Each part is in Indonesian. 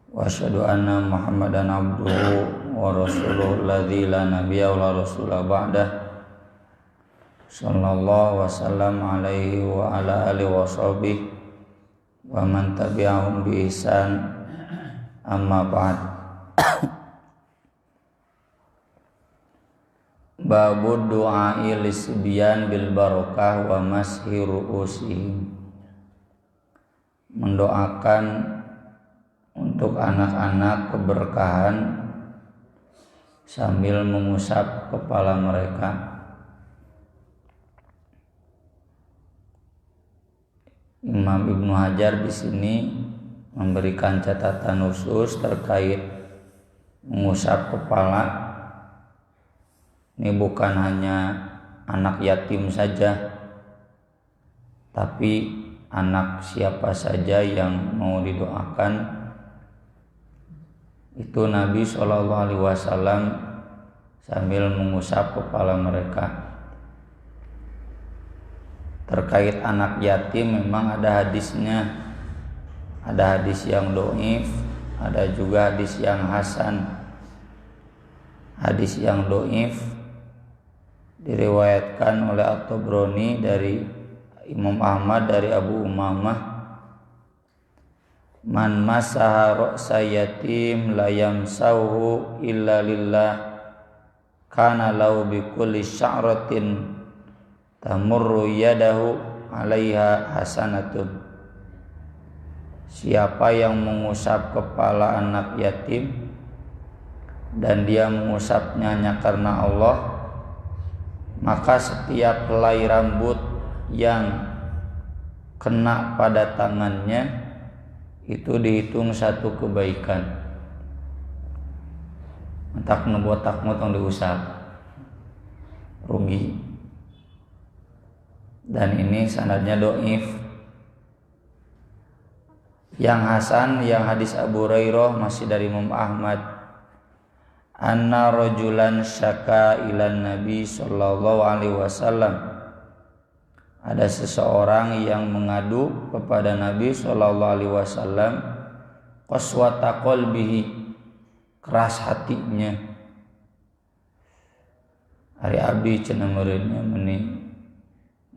wa asyhadu anna Muhammadan abduhu wa rasuluhu alladzi la nabiyya wa la rasula ba'dah sallallahu wasallam alaihi wa ala alihi wa sahbihi wa man tabi'ahum bi ihsan amma ba'd. Babu du'ai lisbiyan bil barakah wa mashi ru'usihim, mendoakan untuk anak-anak keberkahan sambil mengusap kepala mereka. Imam Ibnu Hajar di sini memberikan catatan khusus terkait mengusap kepala. Ini bukan hanya anak yatim saja, tapi anak siapa saja yang mau didoakan itu Nabi SAW sambil mengusap kepala mereka. Terkait anak yatim memang ada hadisnya, ada hadis yang dhaif, ada juga hadis yang hasan. Hadis yang dhaif diriwayatkan oleh At-Tabrani dari Imam Ahmad dari Abu Umamah, man masaha ra'sa yatim la yamsahu illa lillah kana lahu bi kulli sya'ratin tamurru yadahu 'alaiha hasanatun. Siapa yang mengusap kepala anak yatim dan dia mengusapnya hanya karena Allah, maka setiap helai rambut yang kena pada tangannya itu dihitung satu kebaikan. Entak nebotak motong diusap rugi. Dan ini sanadnya dhaif. Yang hasan, yang hadis Abu Hurairah masih dari Imam Ahmad, anna rajulan syaka ilan Nabi sallallahu alaihi wasallam, ada seseorang yang mengadu kepada Nabi sallallahu alaihi wasallam, qaswata qalbihi, keras hatinya. Ari abdi cenah meureunnya meuni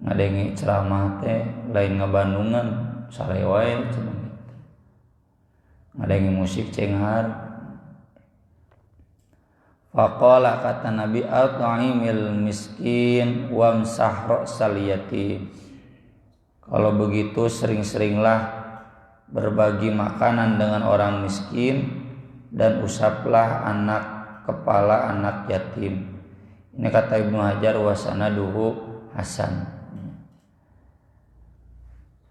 ngadengi ceramah teh lain ngabandungan sare wae cenah kitu. Ngadengi musik cenghar. Faqala, kata Nabi, at'imil miskin wamsah ra'sal yatim. Kalau begitu sering-seringlah berbagi makanan dengan orang miskin dan usaplah kepala anak yatim. Ini kata Ibnu Hajar wa sanaduhu hasan.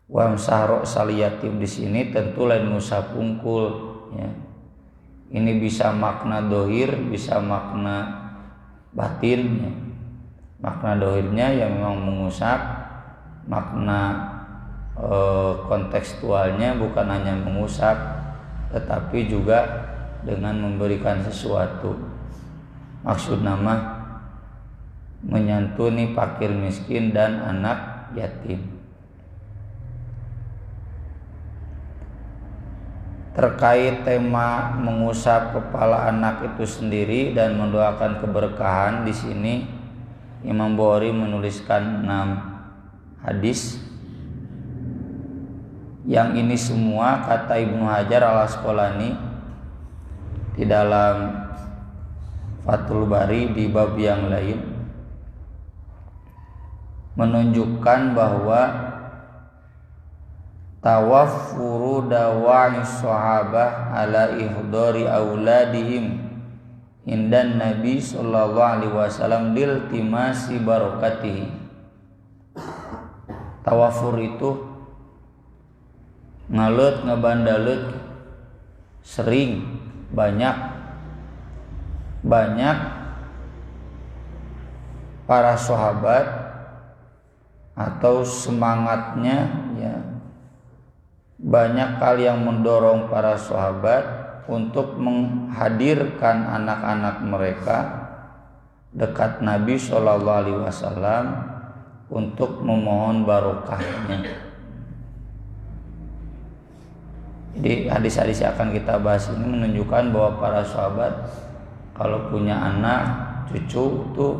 Wamsah ra'sal yatim di sini tentu lain ngusap pungkul, ya. Ini bisa makna dohir, bisa makna batin, ya. Makna dohirnya yang memang mengusap, makna kontekstualnya bukan hanya mengusap, tetapi juga dengan memberikan sesuatu. Maksud nama menyantuni fakir miskin dan anak yatim. Terkait tema mengusap kepala anak itu sendiri dan mendoakan keberkahan, di sini Imam Bukhari menuliskan 6 hadis. Yang ini semua kata Ibnu Hajar Al-Asqalani di dalam Fathul Bari di bab yang lain menunjukkan bahwa tawaffuru dawa'i sahabah ala ihdari auladihim indan Nabi sallallahu alaihi wasallam lil timasi barakatihi. Tawaffur itu ngalut ngabandalut, sering, banyak para sahabat atau semangatnya, ya, banyak hal yang mendorong para sahabat untuk menghadirkan anak-anak mereka dekat Nabi Shallallahu Alaihi Wasallam untuk memohon barokahnya. Jadi hadis-hadis yang akan kita bahas ini menunjukkan bahwa para sahabat kalau punya anak, cucu tuh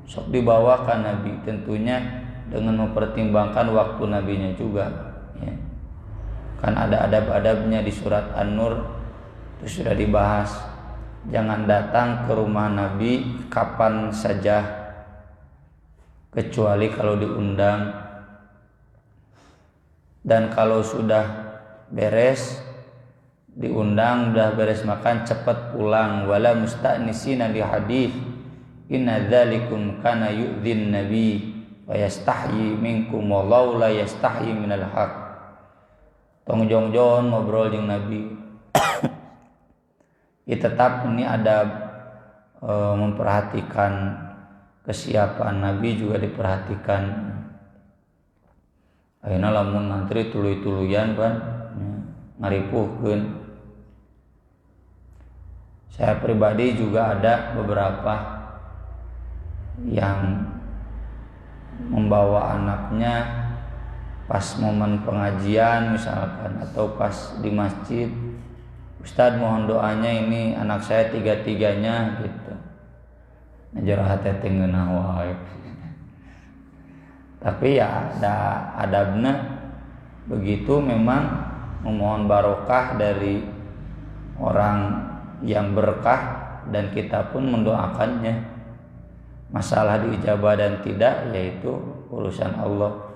sok dibawa ke Nabi, tentunya dengan mempertimbangkan waktu nabinya juga ya. Kan ada adab-adabnya di surat An-Nur itu sudah dibahas. Jangan datang ke rumah Nabi kapan saja kecuali kalau diundang, dan kalau sudah beres diundang, udah beres makan cepat pulang. Wala musta'nisina li hadits inna dzalikum kana yu'dhin nabi wa yastahyi minkum wallahu la yastahyi minal haq. Tong jong-jong ngobrol jeung Nabi. Ya tetap ini ada memperhatikan kesiapan Nabi juga diperhatikan. Ayeuna lamun antri tuluy-tuluyan pan ngaripuhkeun. Saya pribadi juga ada beberapa yang membawa anaknya pas momen pengajian misalkan atau pas di masjid. Ustadz mohon doanya ini anak saya tiga-tiganya gitu. Najar hati tengenah wae. Tapi ya ada adabna begitu, memang memohon barokah dari orang yang berkah dan kita pun mendoakannya. Masalah diijabah dan tidak yaitu urusan Allah.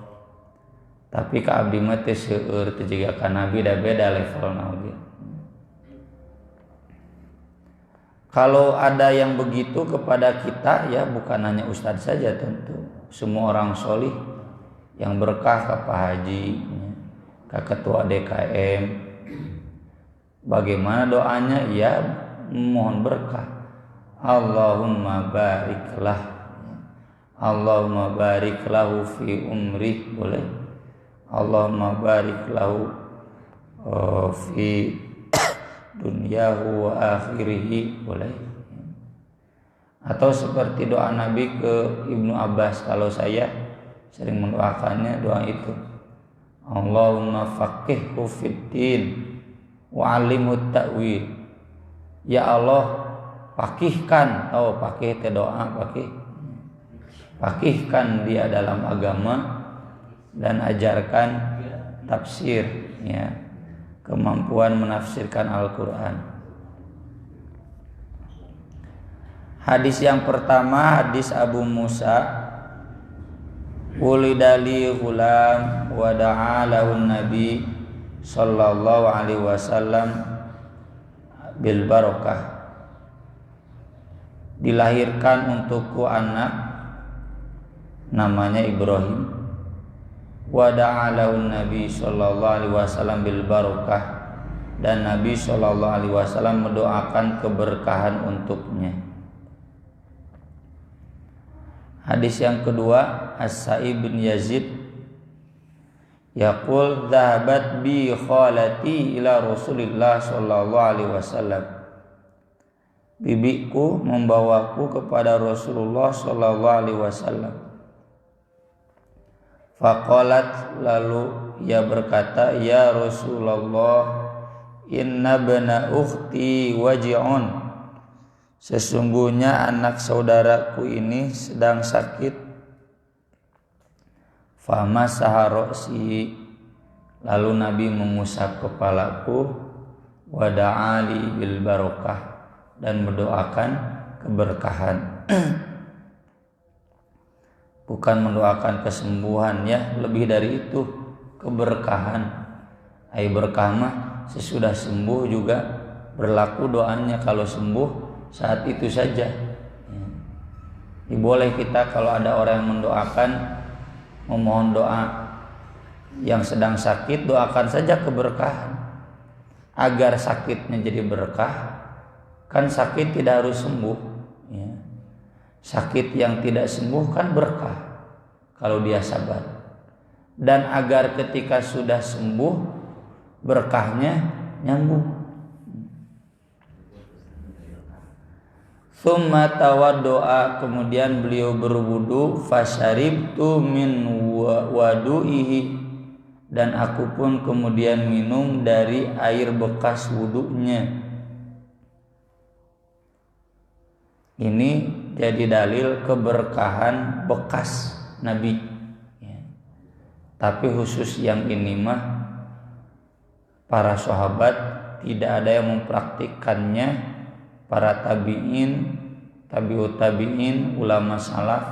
Tapi ka abdi mah teh seueur teh jiga ka Nabi da beda levelna oge. Kalau ada yang begitu kepada kita ya bukan hanya ustadz saja, tentu semua orang solih yang berkah ke Pak Haji, ke Ketua DKM. Bagaimana doanya? Ya mohon berkah. Allahumma bariklah, Allahumma barik lahu fi umri, boleh. Allahumma barik lahu fi dunyahu wa akhirihi, boleh. Atau seperti doa Nabi ke Ibnu Abbas, kalau saya sering mendoakannya doa itu. Allahumma faqihhu fiddin wa 'allimhu ta'wil. Ya Allah, pakihkan, pakih teh doa, pakihkan dia dalam agama dan ajarkan tafsir ya, kemampuan menafsirkan Al-Quran. Hadis yang pertama, hadis Abu Musa, ulidali ghulam wa da'a lahun nabi sallallahu alaihi wasallam bil barakah. Dilahirkan untukku anak namanya Ibrahim. Wa da'a lahun nabi sallallahu alaihi wasallam bil barakah, dan Nabi sallallahu alaihi wasallam mendoakan keberkahan untuknya. Hadis yang kedua, As-Sa'ib bin Yazid yaqul dhahabat bi khalati ila Rasulillah sallallahu alaihi wasallam. Bibiku membawaku kepada Rasulullah sallallahu alaihi wasallam. Faqalat, lalu ia berkata, ya Rasulullah, inna bana ukhti waji'un, sesungguhnya anak saudaraku ini sedang sakit. Famasaha ra'si, lalu Nabi mengusap kepalaku. Wa da'ali bil barakah, dan mendoakan keberkahan. Bukan mendoakan kesembuhan ya, lebih dari itu, keberkahan. Ai berkah mah sesudah sembuh juga berlaku doanya. Kalau sembuh saat itu saja. Boleh kita kalau ada orang yang mendoakan, memohon doa yang sedang sakit, doakan saja keberkahan agar sakitnya jadi berkah. Kan sakit tidak harus sembuh ya. Sakit yang tidak sembuh kan berkah kalau dia sabar. Dan agar ketika sudah sembuh berkahnya nyambung. Tsumma tawaddoa, kemudian beliau berwudu. Fasyaribtu min wadu'ihi, dan aku pun kemudian minum dari air bekas wudunya. Ini jadi dalil keberkahan bekas Nabi. Tapi khusus yang ini mah para sahabat tidak ada yang mempraktikkannya. Para tabi'in, tabi'ut tabi'in, ulama salaf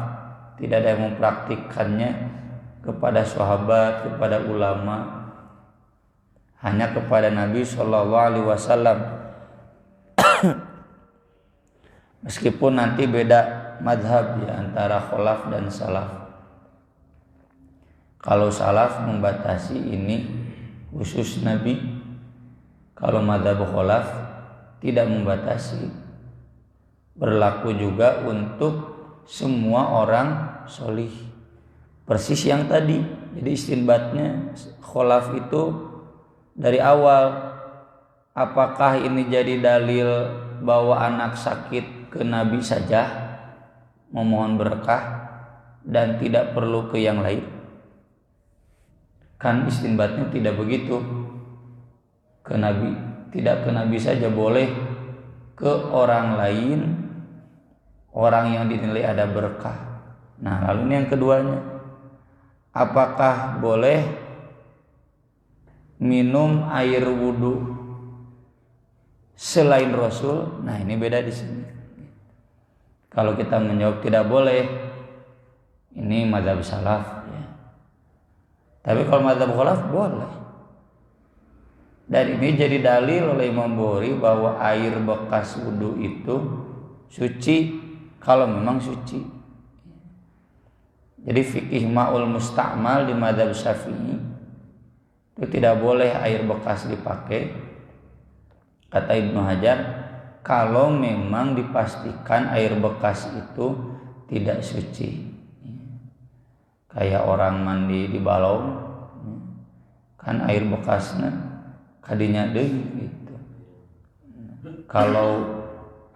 tidak ada yang mempraktikkannya kepada sahabat, kepada ulama, hanya kepada Nabi Shallallahu Alaihi Wasallam. Meskipun nanti beda madhab ya antara kholaf dan salaf. Kalau salaf membatasi ini khusus Nabi, kalau madhab kholaf tidak membatasi. Berlaku juga untuk semua orang solih. Persis yang tadi. Jadi istinbatnya kholaf itu dari awal. Apakah ini jadi dalil bahwa anak sakit ke Nabi saja memohon berkah dan tidak perlu ke yang lain? Kan istinbatnya tidak begitu. Ke Nabi, tidak ke Nabi saja, boleh ke orang lain, orang yang dinilai ada berkah. Nah, lalu ini yang keduanya, apakah boleh minum air wudu selain Rasul? Nah, ini beda di sini. Kalau kita menjawab tidak boleh, ini mazhab salaf ya. Tapi kalau mazhab khalaf boleh. Dan ini jadi dalil oleh Imam Bukhari bahwa air bekas wudu itu suci kalau memang suci. Jadi fikih ma'ul musta'mal di mazhab Syafi'i itu tidak boleh air bekas dipakai. Kata Ibnu Hajar, kalau memang dipastikan air bekas itu tidak suci. Kayak orang mandi di balong, kan air bekasnya kadinya deui gitu. Kalau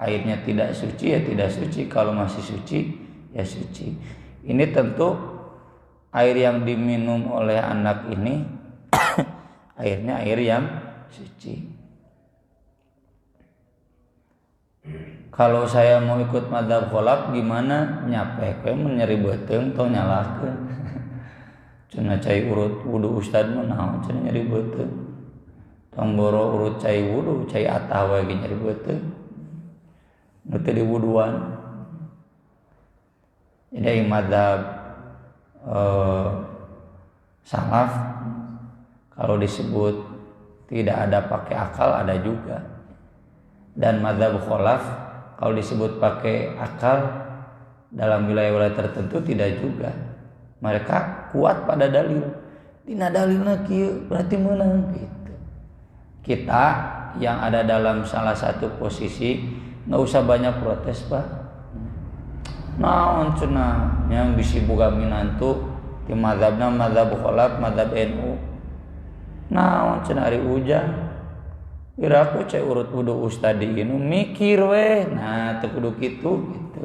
airnya tidak suci ya tidak suci, kalau masih suci ya suci. Ini tentu air yang diminum oleh anak ini airnya air yang suci. Kalau saya mau ikut madzhab kholaf gimana? Nyapek we menyeri beuteung tong nyalakeun. Cenah cai urut wudu ustad mah naon cenah nyeri beuteung. Tong boro urut cai wudu, cai atah we ge nyeri beuteung. Nu teu diwuduan. Jadi madzhab salaf kalau disebut tidak ada pakai akal ada juga. Dan madzhab kholaf kalau disebut pakai akal dalam wilayah-wilayah tertentu tidak juga. Mereka kuat pada dalil. Dina dalilna kieu berarti menang gitu. Kita yang ada dalam salah satu posisi enggak usah banyak protes, Pak. Naon cenah yang bisi boga minantu ti mazhabna mazhab kholaf, mazhab NU. Naon cenah ari hujan kira aku cai urut wudu ustad di inu mikir weh. Nah teu kudu gitu.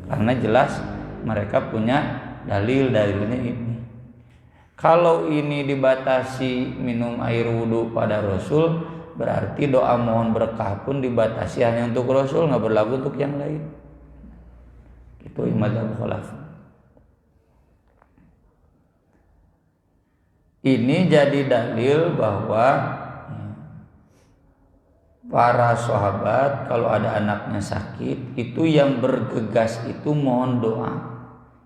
Karena jelas mereka punya dalilnya ini. Kalau ini dibatasi minum air wudu pada Rasul, berarti doa mohon berkah pun dibatasi hanya untuk Rasul, enggak berlaku untuk yang lain. Itu mazhab khalaf. Ini jadi dalil bahwa para sahabat kalau ada anaknya sakit itu yang bergegas itu mohon doa.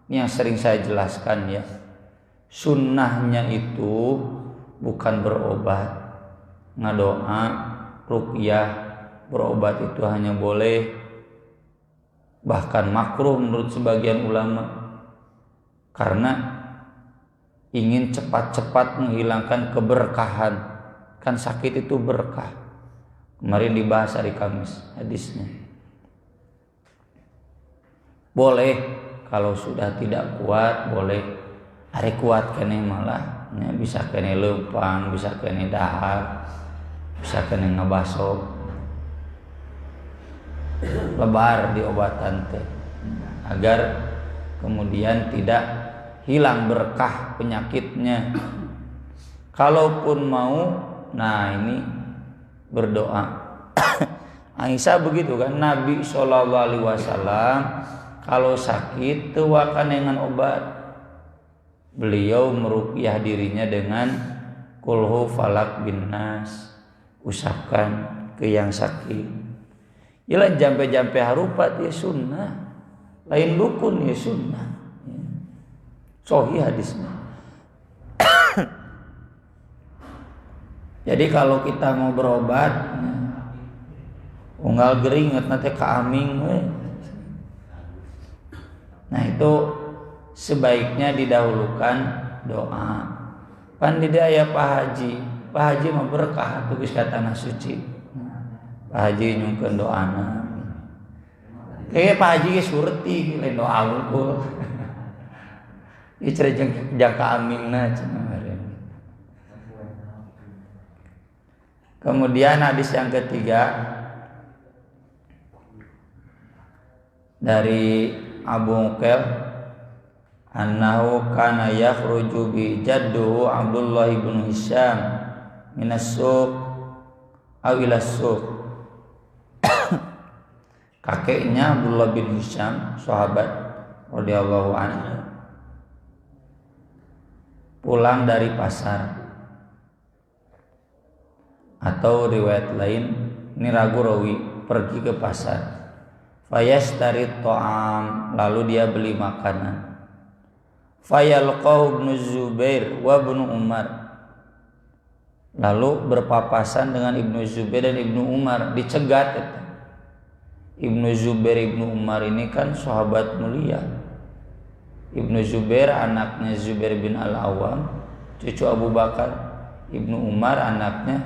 Ini yang sering saya jelaskan ya. Sunnahnya itu bukan berobat, ngadoa, ruqyah. Berobat itu hanya boleh, bahkan makruh menurut sebagian ulama, karena ingin cepat-cepat menghilangkan keberkahan. Kan sakit itu berkah. Kemarin dibahas hari Kamis hadisnya. Boleh kalau sudah tidak kuat, boleh. Hari kuat kene malah ya, bisa kene leumpang, bisa kene dahar, bisa kene ngabaso. Lebar di obatan teh agar kemudian tidak hilang berkah penyakitnya. Kalaupun mau, nah ini berdoa. Aisyah begitu kan, Nabi SAW kalau sakit tuakan dengan obat. Beliau meruqyah dirinya dengan kulhu falak bin nas, usapkan ke yang sakit. Yalah jampe-jampe harupat ya sunnah, lain dukun ya sunnah. Sahih hadisnya. Jadi kalau kita mau berobat, unggal geringet nanti keaming. Nah itu sebaiknya didahulukan doa. Pan di aya Pak Haji mah berkah tulis katana suci. Pak Haji nyungkeun doana. Kayak Pak Haji geus surti lain doa unggul. Ieu cenah jangka amingna cenah. Kemudian hadis yang ketiga dari Abu Muqil annahu kana yakhruju bi jadduhu Abdullah bin Hisham minas suq aw ila suq. Kakeknya Abdullah bin Hisham, sahabat radhiyallahu anhu, pulang dari pasar. Atau riwayat lain ini ragu rawi, pergi ke pasar. Fayashtari ta'am, lalu dia beli makanan. Fayalqahu Ibnu Zubair wa Ibnu Umar, lalu berpapasan dengan Ibnu Zubair dan Ibnu Umar, dicegat itu. Ibnu Zubair Ibnu Umar ini kan sahabat mulia. Ibnu Zubair anaknya Zubair bin Al-Awwam, cucu Abu Bakar. Ibnu Umar anaknya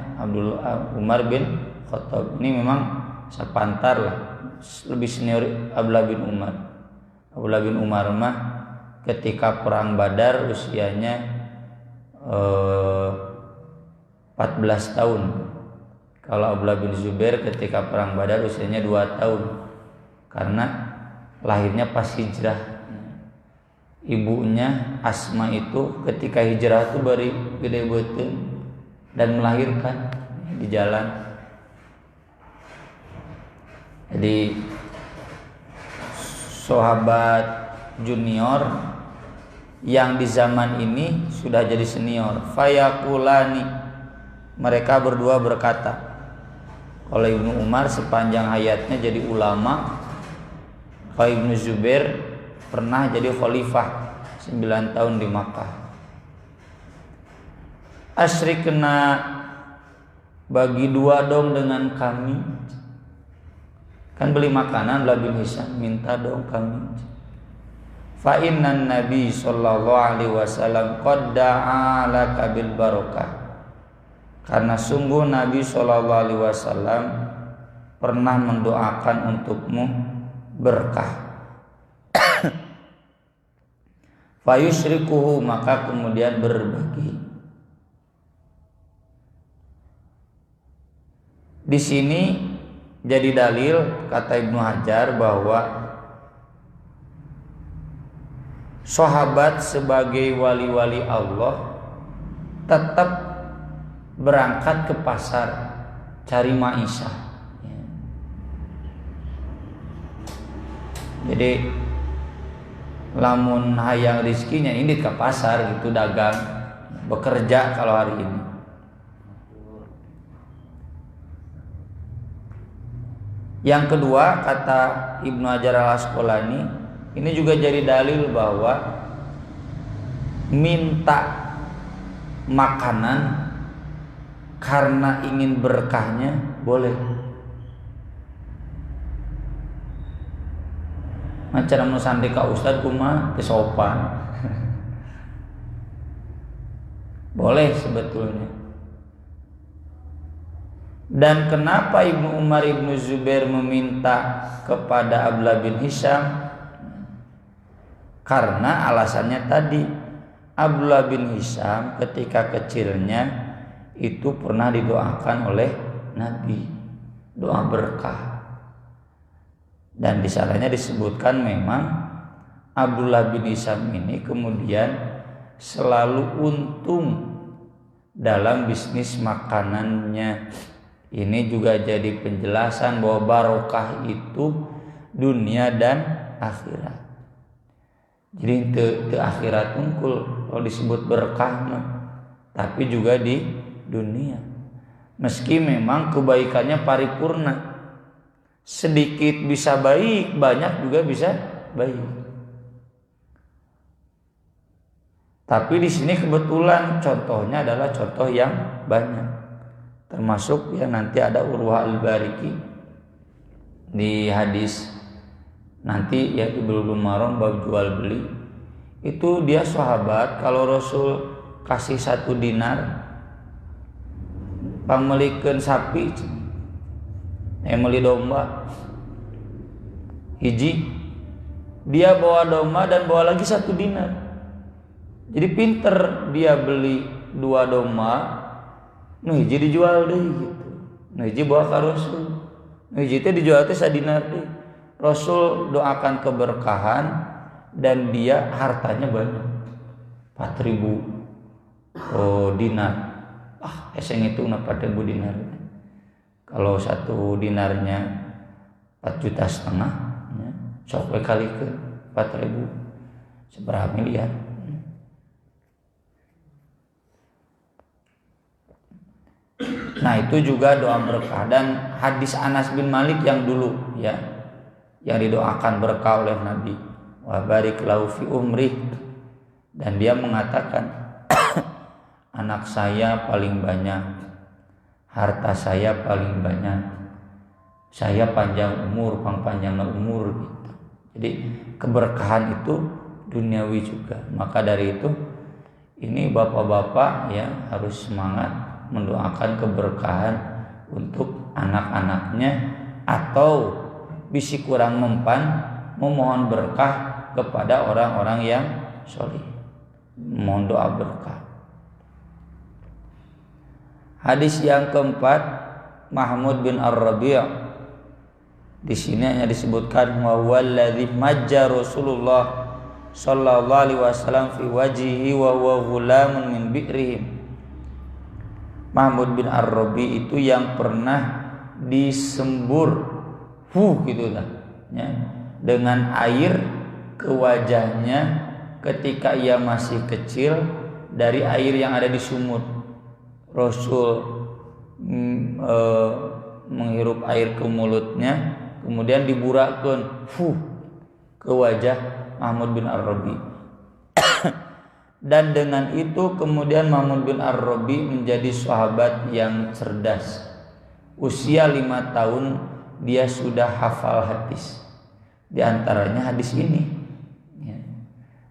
Umar bin Khattab. Ini memang sepantar lah, lebih senior Abdullah bin Umar. Abdullah bin Umar mah ketika perang Badar usianya 14 tahun. Kalau Abdullah bin Zubair ketika perang Badar usianya 2 tahun. Karena lahirnya pas hijrah. Ibunya Asma itu ketika hijrah itu bari gede beuteung dan melahirkan di jalan. Jadi sahabat junior yang di zaman ini sudah jadi senior. Fayaqulani, mereka berdua berkata, kalau Ibnu Umar sepanjang hayatnya jadi ulama, kalau Ibnu Zubair pernah jadi khalifah 9 tahun di Makkah. Asyrikna, bagi 2 dong dengan kami. Kan beli makanan lah bin Hisham, minta dong kami. Fa innan Nabi sallallahu alaihi wasallam qad da'a laka bil barakah. Karena sungguh Nabi sallallahu alaihi wasallam pernah mendoakan untukmu berkah. Fayusyrikuhu, maka kemudian berbagi. Di sini jadi dalil kata Ibnu Hajar bahwa sahabat sebagai wali-wali Allah tetap berangkat ke pasar cari ma'isyah. Jadi lamun hayang rizkinya ini ke pasar gitu, dagang, bekerja kalau hari ini. Yang kedua kata Ibnu Hajar Al-Asqalani, ini juga jadi dalil bahwa minta makanan karena ingin berkahnya boleh. Macam nu sandi ka ustad kumaha teu sopan. Boleh sebetulnya. Dan kenapa Ibnu Umar Ibnu Zubair meminta kepada Abdullah bin Hisham? Karena alasannya tadi, Abdullah bin Hisham ketika kecilnya itu pernah didoakan oleh Nabi, doa berkah. Dan di sananya disebutkan memang Abdullah bin Hisham ini kemudian selalu untung dalam bisnis makanannya. Ini juga jadi penjelasan bahwa barokah itu dunia dan akhirat. Jadi te akhirat unggul kalau disebut berkah, tapi juga di dunia. Meski memang kebaikannya paripurna, sedikit bisa baik, banyak juga bisa baik. Tapi di sini kebetulan contohnya adalah contoh yang banyak, termasuk yang nanti ada Urwah al-Bariki di hadis nanti ya di Bulughul Maram bab jual beli. Itu dia sahabat, kalau Rasul kasih 1 dinar pamelikeun sapi, meli domba hiji, dia bawa domba dan bawa lagi 1 dinar. Jadi pinter, dia beli 2 domba, nu hiji dijual deh gitu, nu hiji bawa ka Rasul, nu hiji teh dijual teh 1 dinar deh. Rasul doakan keberkahan dan dia hartanya banyak, 4.000 dinar. Eseng itu 4.000 dinar. Kalau 1 dinarnya 4,5 juta, ya, sok we kali ke 4.000 seberapa miliar. Nah itu juga doa berkah. Dan hadis Anas bin Malik yang dulu ya, yang didoakan berkah oleh Nabi, wa barik lahu fi umri, dan dia mengatakan anak saya paling banyak, harta saya paling banyak, saya panjang umur, panjang umur gitu. Jadi keberkahan itu duniawi juga. Maka dari itu ini bapak-bapak ya harus semangat mendoakan keberkahan untuk anak-anaknya, atau bisi kurang mempan memohon berkah kepada orang-orang yang soleh, mohon doa berkah. Hadis yang keempat, Mahmud bin Ar-Rabi'. Di sini hanya disebutkan wa walladzi majja Rasulullah sallallahu alaihi wasallam fi wajhihi wa huwa ghulamun min bi'rihim. Mahmud bin Ar-Rabi' itu yang pernah disembur gitu lah ya, dengan air ke wajahnya ketika ia masih kecil dari air yang ada di sumur. Rasul menghirup air ke mulutnya, kemudian diburakkan ke wajah Mahmud bin Ar-Rabi'. Dan dengan itu kemudian Mahmud bin Ar-Rabi' menjadi sahabat yang cerdas. Usia 5 tahun dia sudah hafal hadis, di antaranya hadis ini ya.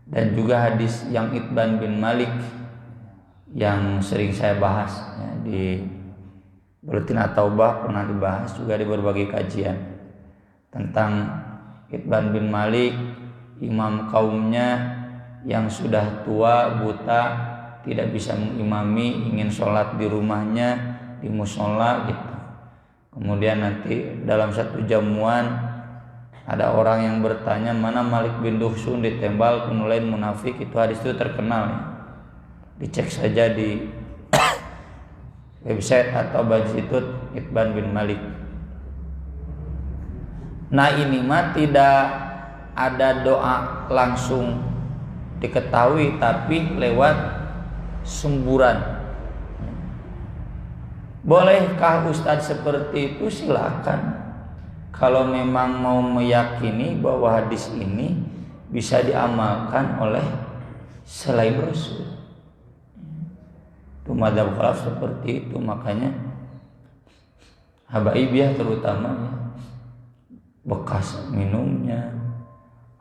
Dan juga hadis yang Itban bin Malik yang sering saya bahas ya, di Buletin At-Taubah pernah dibahas juga di berbagai kajian tentang Itban bin Malik, imam kaumnya yang sudah tua, buta, tidak bisa mengimami, ingin sholat di rumahnya, di musola gitu. Kemudian nanti dalam 1 jamuan ada orang yang bertanya, mana Malik bin Duhsun ditembal kunulain munafik. Itu hadis itu terkenal ya. Dicek saja di website atau Bajitut Itban bin Malik. Nah ini mah tidak ada doa langsung diketahui, tapi lewat semburan. Bolehkah Ustadz seperti itu? Silakan. Kalau memang mau meyakini bahwa hadis ini bisa diamalkan oleh selain Rasul, itu madzhab khalaf seperti itu. Makanya habaibiyah terutama ya, bekas minumnya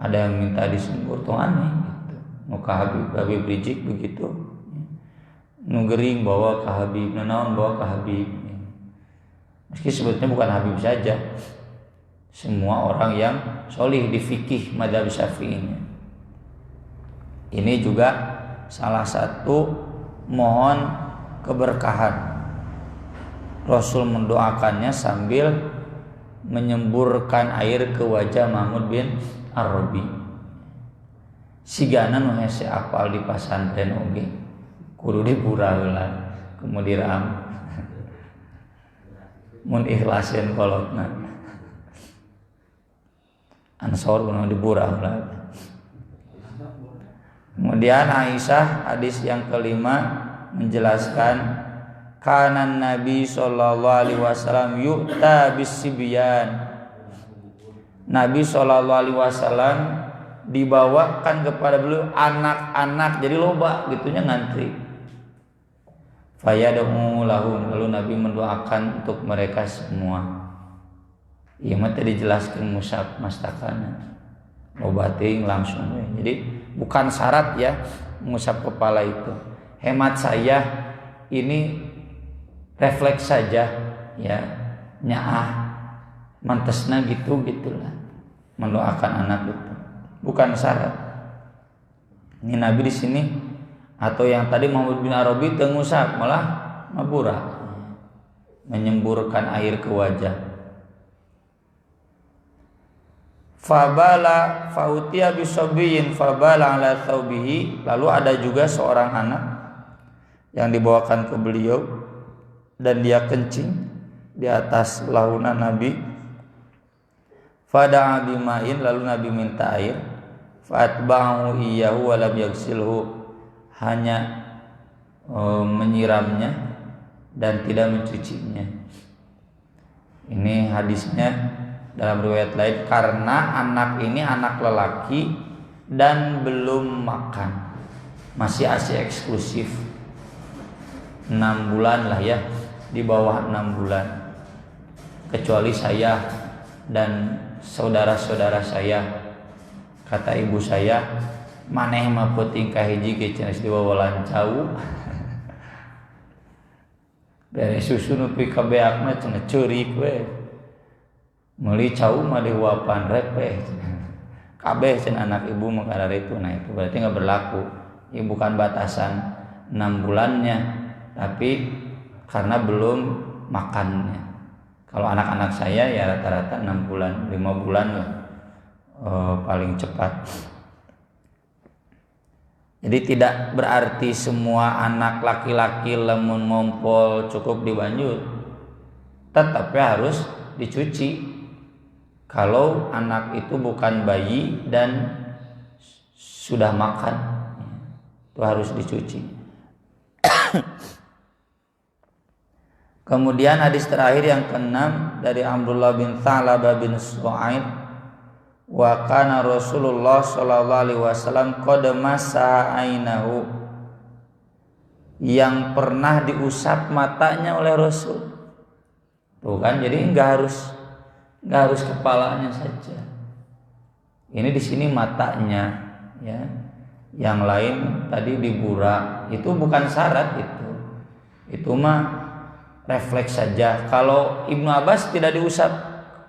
ada yang minta disembur, tuh aneh gitu. Muka Habib Rizik begitu, nugering bawa ke Habib, naon bawa ke Habib. Meski sebetulnya bukan Habib saja, semua orang yang solih di fikih madzhab Syafi'inya. Ini juga salah satu mohon keberkahan. Rasul mendoakannya sambil menyemburkan air ke wajah Mahmud bin Ar-Rabi'. Sigana nu hese apal di pasantren oge kudu dipura heula. kemudian mun ikhlasin kolotna ansor kuno diburah lah. Kemudian Aisyah hadis yang kelima menjelaskan kana Nabi sallallahu alaihi wasallam yu'ta bisibyan. Nabi sallallahu alaihi wasallam dibawakan kepada beliau anak-anak, jadi loba gitunya ngantri. Fayad'u lahum, lalu Nabi mendoakan untuk mereka semua. Ieu mah tadi dijelaskeun musab mastakana. Loba teuing langsung we. Jadi bukan syarat ya musab kepala itu. Hemat saya ini refleks saja ya, nyaah mantesna gitulah mendoakan anak itu. Bukan syarat. Ini Nabi di sini atau yang tadi Muhammad bin Arabi tengusap malah mabura, menyemburkan air ke wajah. Fabala fautiya bisabiyin fabala ala thawbihi, lalu ada juga seorang anak yang dibawakan ke beliau dan dia kencing di atas lahunan Nabi. Fada'a bima'in, lalu Nabi minta air. Fatba'ahu iyyahu wa lam yaghsilhu, hanya menyiramnya dan tidak mencucinya. Ini hadisnya dalam riwayat lain karena anak ini anak lelaki dan belum makan, masih ASI eksklusif 6 bulan lah ya, di bawah 6 bulan. Kecuali saya dan saudara-saudara saya, kata ibu saya, maneh mah peuting ka hiji ge cenah diwawalan cau. Beres susu nu pi ka beakna cenah ceurik we. Meuli cau mah diwapan repeh. Kabeh cenah anak ibu mah kada itu. Nah itu berarti enggak berlaku. Ini bukan batasan 6 bulannya, tapi karena belum makannya. Kalau anak-anak saya ya rata-rata 6 bulan, 5 bulan lah paling cepat. Jadi tidak berarti semua anak laki-laki lamun ngompol cukup dibanjur, tetapi harus dicuci. Kalau anak itu bukan bayi dan sudah makan, itu harus dicuci. Kemudian hadis terakhir yang ke-6 dari Abdullah bin Tha'labah bin Su'aid, wa kana Rasulullah sallallahu alaihi wasallam qad massa ainahu, yang pernah diusap matanya oleh Rasul. Tuh kan, jadi enggak harus kepalanya saja. Ini di sini matanya ya. Yang lain tadi diburak, itu bukan syarat itu. Itu mah refleks saja. Kalau Ibnu Abbas tidak diusap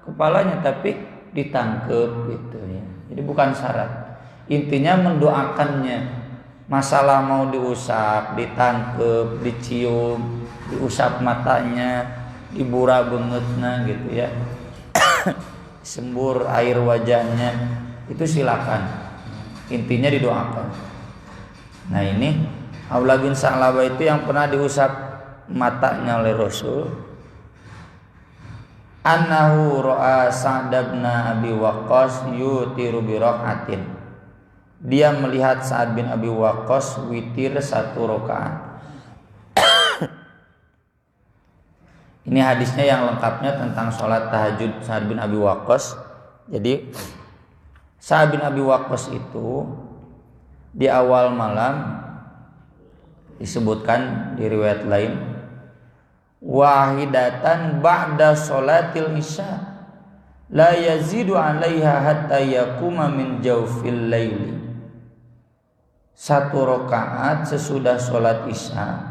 kepalanya tapi ditangkep gitu ya. Jadi bukan syarat. Intinya mendoakannya. Masalah mau diusap, ditangkep, dicium, diusap matanya, dibura beungeutna gitu ya. Sembur air wajahnya, itu silakan. Intinya didoakan. Nah ini Abdullah bin Sa'labah itu yang pernah diusap matanya oleh Rasul. Annahu ra'a Sa'd bin Abi Waqqas yutiru bi rak'atin. Dia melihat Sa'd bin Abi Waqqas witir 1 rakaat. Ini hadisnya yang lengkapnya tentang sholat tahajud Sa'd bin Abi Waqqas. Jadi Sa'd bin Abi Waqqas itu di awal malam disebutkan di riwayat lain, wahidatan ba'da sholatil isya la yazidu 'alaiha hatta yakuma min jawfil laili. 1 rakaat sesudah sholat isya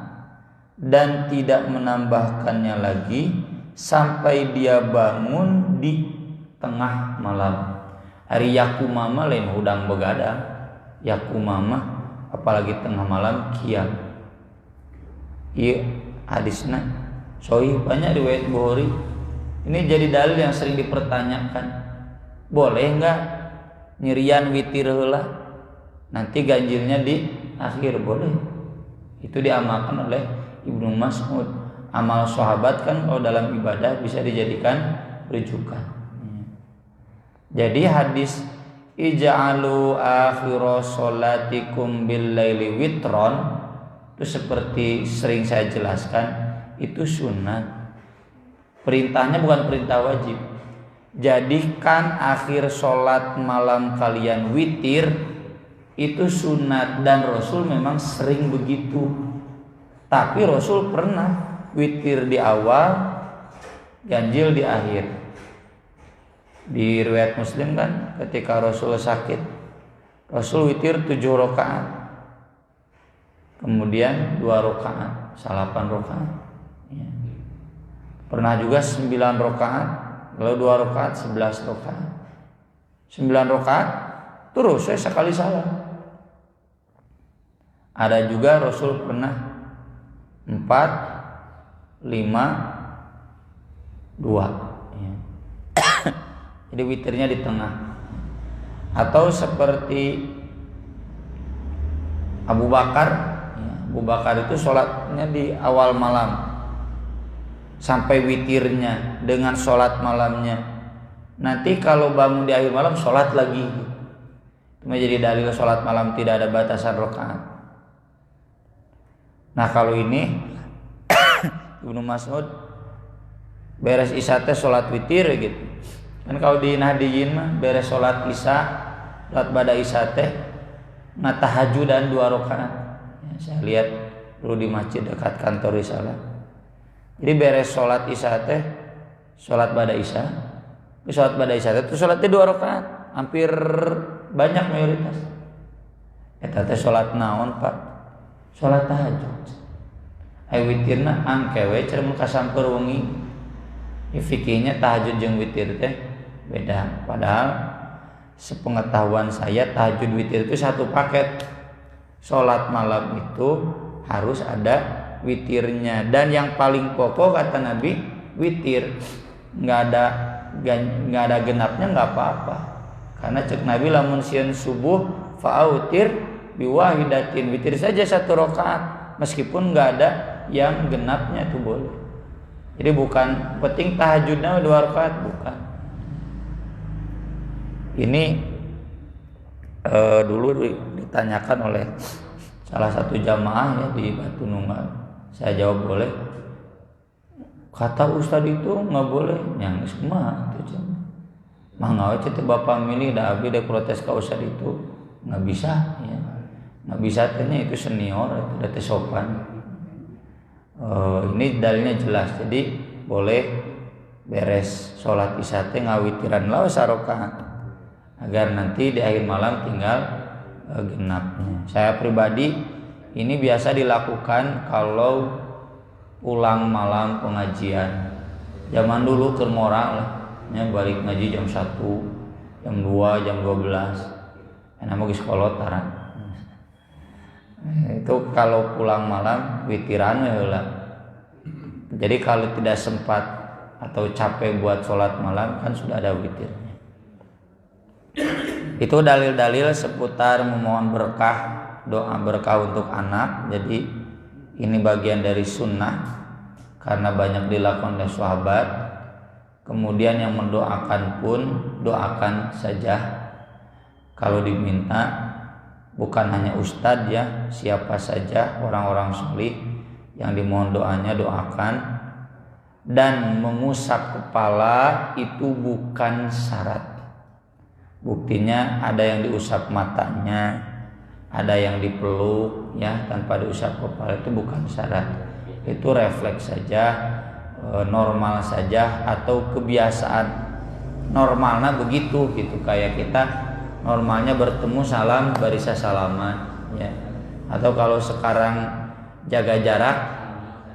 dan tidak menambahkannya lagi sampai dia bangun di tengah malam. Hari yakumama lain hudang begadang, yakumama apalagi tengah malam kiam. Iya hadisnya sahih, banyak riwayat Bukhari. Ini jadi dalil yang sering dipertanyakan. Boleh enggak nyirian witir heula, nanti ganjilnya di akhir? Boleh. Itu diamalkan oleh Ibnu Mas'ud. Amal sahabat kan kalau dalam ibadah bisa dijadikan rujukan. Jadi hadis ij'alu akhira sholatikum bil laili witron itu seperti sering saya jelaskan, itu sunnah. Perintahnya bukan perintah wajib. Jadikan akhir sholat malam kalian witir, itu sunat dan Rasul memang sering begitu. Tapi Rasul pernah witir di awal, ganjil di akhir. Di riwayat Muslim kan ketika Rasul sakit, Rasul witir 7 rakaat, kemudian 2 rakaat, 8 rakaat. Pernah juga 9 rakaat, lalu 2 rakaat, 11 rakaat. 9 rakaat terus saya sekali salah. Ada juga Rasul pernah 4, 5, 2. Jadi witirnya di tengah. Atau seperti Abu Bakar. Abu Bakar itu sholatnya di awal malam sampai witirnya dengan sholat malamnya. Nanti kalau bangun di akhir malam sholat lagi. Itu menjadi dalil sholat malam tidak ada batasan rakaat. Nah kalau ini Ibnu Mas'ud beres isya teh sholat witir gitu. Kan kalau di Nahdiyin mah beres sholat isya, sholat bada isya teh ngatahajudan 2 rakaat. Ya, saya lihat dulu di masjid dekat kantor Risalah. Jadi beres sholat isya teh, sholat bada isya, sholat bada isya teh sholatnya 2 rakaat, hampir banyak mayoritas. Eta teh sholat naon Pak? Sholat tahajud. Ai witirna angkewe cerem kasamper wengi. Fikihnya tahajud jeung witir teh beda. Padahal sepengetahuan saya tahajud witir itu satu paket. Sholat malam itu harus ada witirnya, dan yang paling pokok kata Nabi witir. Nggak ada genapnya nggak apa-apa, karena cek Nabi lamun sieun subuh fa'autir biwahidatin, witir saja 1 rakaat meskipun nggak ada yang genapnya itu boleh. Jadi bukan penting tahajudnya 2 rakaat, bukan. Ini dulu ditanyakan oleh salah satu jamaah ya di Batu Nunggal. Saya jawab boleh. Kata Ustadz itu nggak boleh. Yang semua itu mah nggak itu bapak milih dah abi deh protes ke Ustadz itu nggak bisa ya. Nggak bisa tanya itu senior itu udah sopan. Ini dalilnya jelas. Jadi boleh beres sholat isya teh ngawitiran lah sarokaat agar nanti di akhir malam tinggal genapnya. Saya pribadi ini biasa dilakukan kalau pulang malam pengajian. Zaman dulu keur moral lah, nya balik ngaji jam 1, jam 2, jam 12. Enak ge sekolot taran. Itu kalau pulang malam witiran heula. Jadi kalau tidak sempat atau capek buat sholat malam kan sudah ada witirnya. Itu dalil-dalil seputar memohon berkah, doa berkah untuk anak. Jadi ini bagian dari sunnah karena banyak dilakukan oleh sahabat. Kemudian yang mendoakan pun doakan saja kalau diminta, bukan hanya ustadz ya, siapa saja orang-orang salih yang dimohon doanya doakan. Dan mengusap kepala itu bukan syarat. Buktinya ada yang diusap matanya, ada yang dipeluk ya tanpa diusap kepala, itu bukan syarat. Itu refleks saja, normal saja, atau kebiasaan normalnya begitu gitu. Kayak kita normalnya bertemu salam barisa salaman ya. Atau kalau sekarang jaga jarak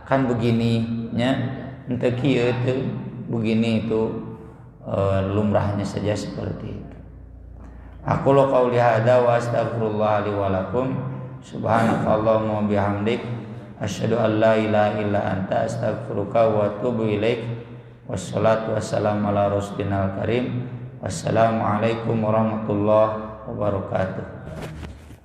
kan begini ya, ente kieu itu begini, itu lumrahnya saja seperti itu. Aku lo qauli hada wa astaghfirullah li wa lakum subhanakallahumma wa bihamdik asyhadu an la ilaha illa anta astaghfiruka wa atubu ilaik. Wassalatu wassalamu ala rasulina karim. Wassalamualaikum warahmatullahi wabarakatuh.